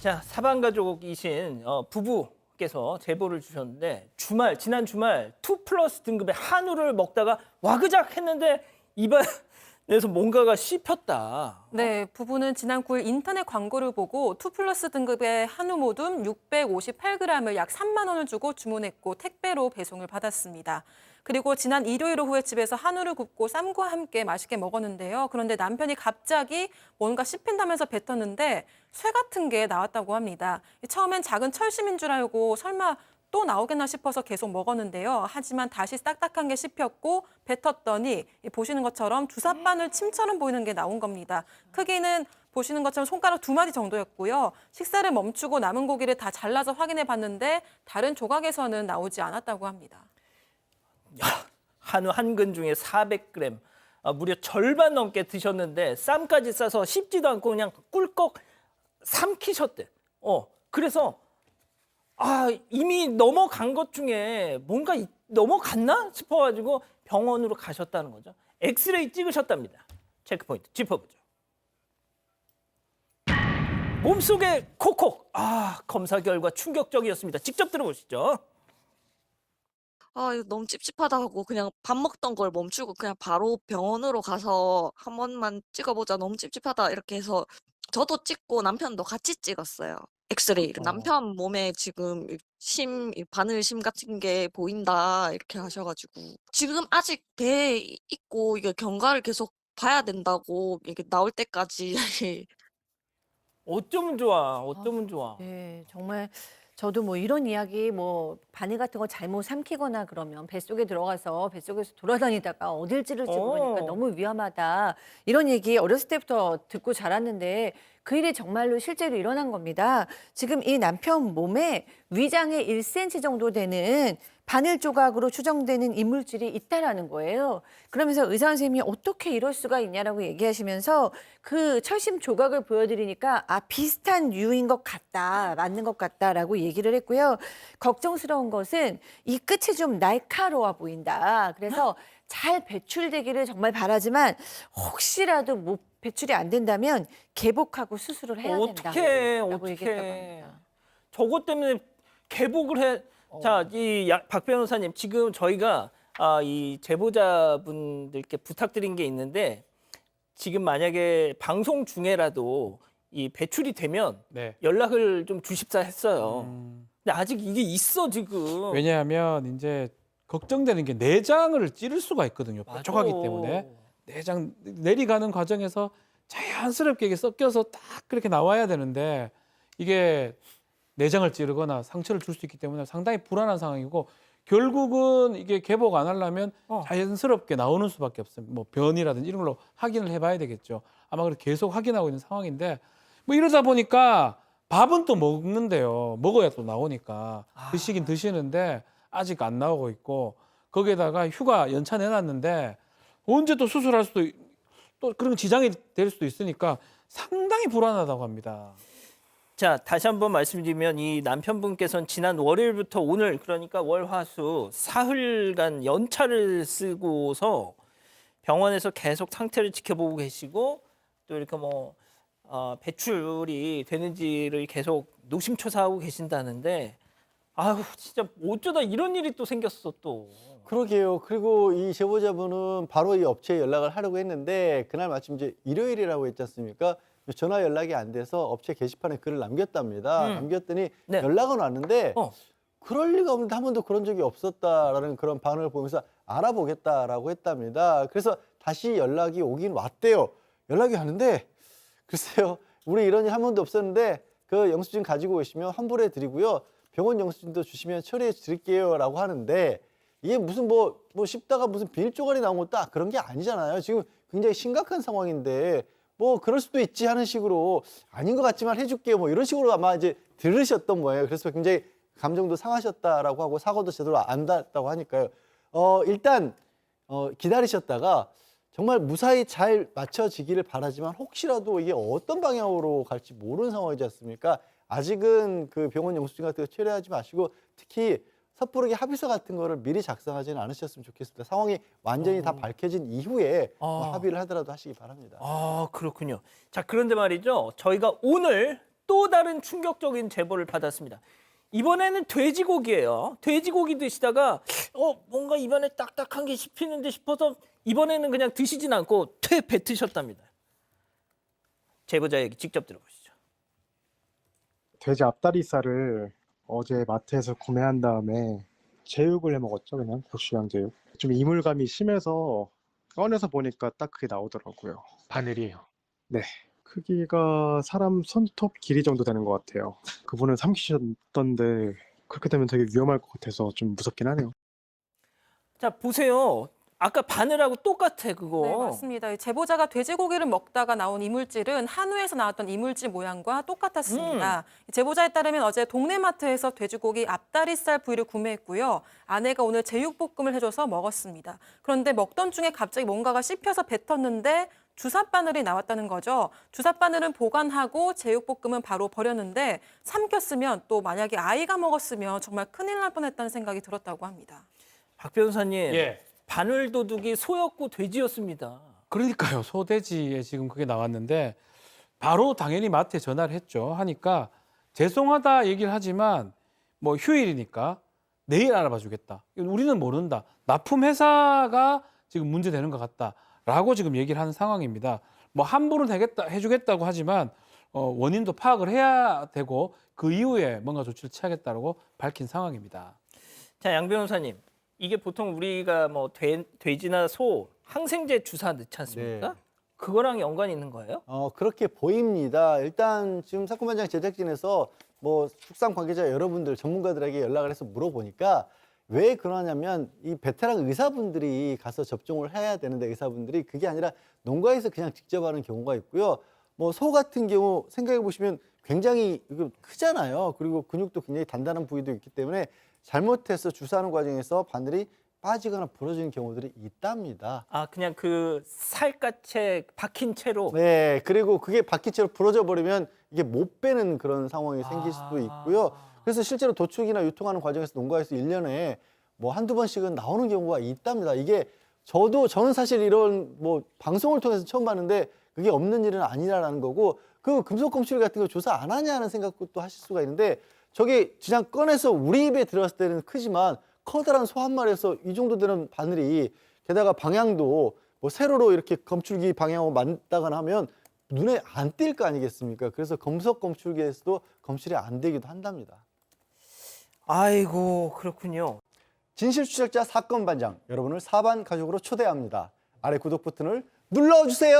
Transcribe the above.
자, 사방가족이신 부부께서 제보를 주셨는데 지난 주말 2+ 등급의 한우를 먹다가 와그작 했는데 입안에서 뭔가가 씹혔다. 네, 부부는 지난 9일 인터넷 광고를 보고 2+ 등급의 한우 모듬 658g을 약 3만 원을 주고 주문했고 택배로 배송을 받았습니다. 그리고 지난 일요일 오후에 집에서 한우를 굽고 쌈과 함께 맛있게 먹었는데요. 그런데 남편이 갑자기 뭔가 씹힌다면서 뱉었는데 쇠 같은 게 나왔다고 합니다. 처음엔 작은 철심인 줄 알고 설마 또 나오겠나 싶어서 계속 먹었는데요. 하지만 다시 딱딱한 게 씹혔고 뱉었더니 보시는 것처럼 주사바늘 침처럼 보이는 게 나온 겁니다. 크기는 보시는 것처럼 손가락 2마디 정도였고요. 식사를 멈추고 남은 고기를 다 잘라서 확인해 봤는데 다른 조각에서는 나오지 않았다고 합니다. 야, 한우 한 근 중에 400g, 무려 절반 넘게 드셨는데 쌈까지 싸서 씹지도 않고 그냥 꿀꺽 삼키셨대. 그래서 이미 넘어간 것 중에 뭔가 넘어갔나 싶어가지고 병원으로 가셨다는 거죠. 엑스레이 찍으셨답니다. 체크포인트 짚어보죠. 몸속에 콕콕. 검사 결과 충격적이었습니다. 직접 들어보시죠. 이거 너무 찝찝하다 하고 그냥 밥 먹던 걸 멈추고 그냥 바로 병원으로 가서 한 번만 찍어보자. 너무 찝찝하다. 이렇게 해서 저도 찍고 남편도 같이 찍었어요. 엑스레이를. 남편 몸에 지금 이 바늘심 같은 게 보인다. 이렇게 하셔가지고. 지금 아직 배에 있고 이게 경과를 계속 봐야 된다고 이게 나올 때까지. 어쩌면 좋아. 어쩌면 좋아. 네, 정말 저도 뭐 이런 이야기 바늘 같은 거 잘못 삼키거나 그러면 뱃속에 들어가서 뱃속에서 돌아다니다가 어딜 찌를지 모르니까 너무 위험하다. 이런 얘기 어렸을 때부터 듣고 자랐는데 그 일이 정말로 실제로 일어난 겁니다. 지금 이 남편 몸에 위장에 1cm 정도 되는 바늘 조각으로 추정되는 이물질이 있다라는 거예요. 그러면서 의사 선생님이 어떻게 이럴 수가 있냐라고 얘기하시면서 그 철심 조각을 보여드리니까 비슷한 류인 것 같다, 맞는 것 같다라고 얘기를 했고요. 걱정스러운 것은 이 끝이 좀 날카로워 보인다. 그래서 잘 배출되기를 정말 바라지만 혹시라도 못 배출이 안 된다면 개복하고 수술을 해야 된다라고 얘기했다고 합니다. 저것 때문에 개복을 해. 자, 박 변호사님, 지금 저희가 이 제보자분들께 부탁드린 게 있는데 지금 만약에 방송 중에라도 이 배출이 되면 네. 연락을 좀 주십사 했어요. 근데 아직 이게 있어 지금. 왜냐하면 이제 걱정되는 게 내장을 찌를 수가 있거든요. 맞아. 뾰족하기 때문에 내장 내리가는 과정에서 자연스럽게 이게 섞여서 딱 그렇게 나와야 되는데 이게 내장을 찌르거나 상처를 줄 수 있기 때문에 상당히 불안한 상황이고 결국은 이게 개복 안 하려면 자연스럽게 나오는 수밖에 없습니다. 뭐 변이라든지 이런 걸로 확인을 해봐야 되겠죠. 아마 그렇게 계속 확인하고 있는 상황인데 뭐 이러다 보니까 밥은 또 먹는데요. 먹어야 또 나오니까 드시긴 드시는데 아직 안 나오고 있고 거기에다가 휴가 연차 내놨는데 언제 또 수술할 수도 또 그런 지장이 될 수도 있으니까 상당히 불안하다고 합니다. 자, 다시 한번 말씀드리면 이 남편분께서는 지난 월요일부터 오늘 그러니까 월, 화, 수 사흘간 연차를 쓰고서 병원에서 계속 상태를 지켜보고 계시고 또 이렇게 배출이 되는지를 계속 노심초사하고 계신다는데 진짜 어쩌다 이런 일이 또 생겼어 또. 그러게요. 그리고 이 제보자분은 바로 이 업체에 연락을 하려고 했는데 그날 마침 이제 일요일이라고 했지 않습니까? 전화 연락이 안 돼서 업체 게시판에 글을 남겼답니다. 남겼더니 네. 연락은 왔는데 그럴 리가 없는데 한 번도 그런 적이 없었다라는 그런 반응을 보면서 알아보겠다라고 했답니다. 그래서 다시 연락이 오긴 왔대요. 연락이 왔는데 글쎄요. 우리 이런 일 한 번도 없었는데 그 영수증 가지고 오시면 환불해 드리고요. 병원 영수증도 주시면 처리해 드릴게요라고 하는데 이게 무슨 뭐 씹다가 무슨 비닐 쪼가리 나온 것도 그런 게 아니잖아요. 지금 굉장히 심각한 상황인데 그럴 수도 있지 하는 식으로 아닌 것 같지만 해줄게요. 이런 식으로 아마 이제 들으셨던 거예요. 그래서 굉장히 감정도 상하셨다라고 하고 사과도 제대로 안 받았다고 하니까요. 일단 기다리셨다가 정말 무사히 잘 맞춰지기를 바라지만 혹시라도 이게 어떤 방향으로 갈지 모르는 상황이지 않습니까? 아직은 그 병원 영수증 같은 거 처리하지 마시고 특히 섣부르게 합의서 같은 거를 미리 작성하지는 않으셨으면 좋겠습니다. 상황이 완전히 다 밝혀진 이후에 합의를 하더라도 하시기 바랍니다. 그렇군요. 자, 그런데 말이죠. 저희가 오늘 또 다른 충격적인 제보를 받았습니다. 이번에는 돼지고기예요. 돼지고기 드시다가 뭔가 입안에 딱딱한 게 씹히는데 싶어서 이번에는 그냥 드시진 않고 뱉으셨답니다. 제보자 얘기 직접 들어보시죠. 돼지 앞다리살을 어제 마트에서 구매한 다음에 제육을 해 먹었죠. 그냥 고추장 제육. 좀 이물감이 심해서 꺼내서 보니까 딱 그게 나오더라고요. 바늘이에요. 네. 크기가 사람 손톱 길이 정도 되는 것 같아요. 그분은 삼키셨던데 그렇게 되면 되게 위험할 것 같아서 좀 무섭긴 하네요. 자, 보세요. 아까 바늘하고 똑같아, 그거. 네, 맞습니다. 제보자가 돼지고기를 먹다가 나온 이물질은 한우에서 나왔던 이물질 모양과 똑같았습니다. 제보자에 따르면 어제 동네 마트에서 돼지고기 앞다리살 부위를 구매했고요. 아내가 오늘 제육볶음을 해줘서 먹었습니다. 그런데 먹던 중에 갑자기 뭔가가 씹혀서 뱉었는데 주삿바늘이 나왔다는 거죠. 주삿바늘은 보관하고 제육볶음은 바로 버렸는데 삼켰으면 또 만약에 아이가 먹었으면 정말 큰일 날 뻔했다는 생각이 들었다고 합니다. 박 변호사님, 예. 바늘 도둑이 소였고 돼지였습니다. 그러니까요. 소돼지에 지금 그게 나왔는데 바로 당연히 마트에 전화를 했죠. 하니까 죄송하다 얘기를 하지만 뭐 휴일이니까 내일 알아봐 주겠다. 우리는 모른다. 납품 회사가 지금 문제되는 것 같다라고 지금 얘기를 하는 상황입니다. 뭐 함부로는 해주겠다고 하지만 원인도 파악을 해야 되고 그 이후에 뭔가 조치를 취하겠다고 밝힌 상황입니다. 자, 양 변호사님. 이게 보통 우리가 뭐 돼지나 소 항생제 주사 넣지 않습니까? 네. 그거랑 연관이 있는 거예요? 그렇게 보입니다. 일단 지금 사건반장 제작진에서 뭐 축산 관계자 여러분들 전문가들에게 연락을 해서 물어보니까 왜 그러냐면 이 베테랑 의사분들이 가서 접종을 해야 되는데 의사분들이 그게 아니라 농가에서 그냥 직접 하는 경우가 있고요. 뭐 소 같은 경우 생각해 보시면 굉장히 크잖아요. 그리고 근육도 굉장히 단단한 부위도 있기 때문에 잘못해서 주사하는 과정에서 바늘이 빠지거나 부러지는 경우들이 있답니다. 아, 그냥 그 살갗에 박힌 채로. 네, 그리고 그게 박힌 채로 부러져 버리면 이게 못 빼는 그런 상황이 생길 수도 있고요. 그래서 실제로 도축이나 유통하는 과정에서 농가에서 1년에 뭐 한두 번씩은 나오는 경우가 있답니다. 이게 저는 사실 이런 뭐 방송을 통해서 처음 봤는데 그게 없는 일은 아니라는 거고 그 금속 검출 같은 거 조사 안 하냐 하는 생각도 하실 수가 있는데 저게 그냥 꺼내서 우리 입에 들어갔을 때는 크지만 커다란 소 한 마리에서 이 정도 되는 바늘이 게다가 방향도 뭐 세로로 이렇게 검출기 방향으로 만다거나 하면 눈에 안 띌 거 아니겠습니까? 그래서 금속 검출기에서도 검출이 안 되기도 한답니다. 아이고, 그렇군요. 진실추적자 사건반장 여러분을 사반 가족으로 초대합니다. 아래 구독 버튼을 눌러주세요.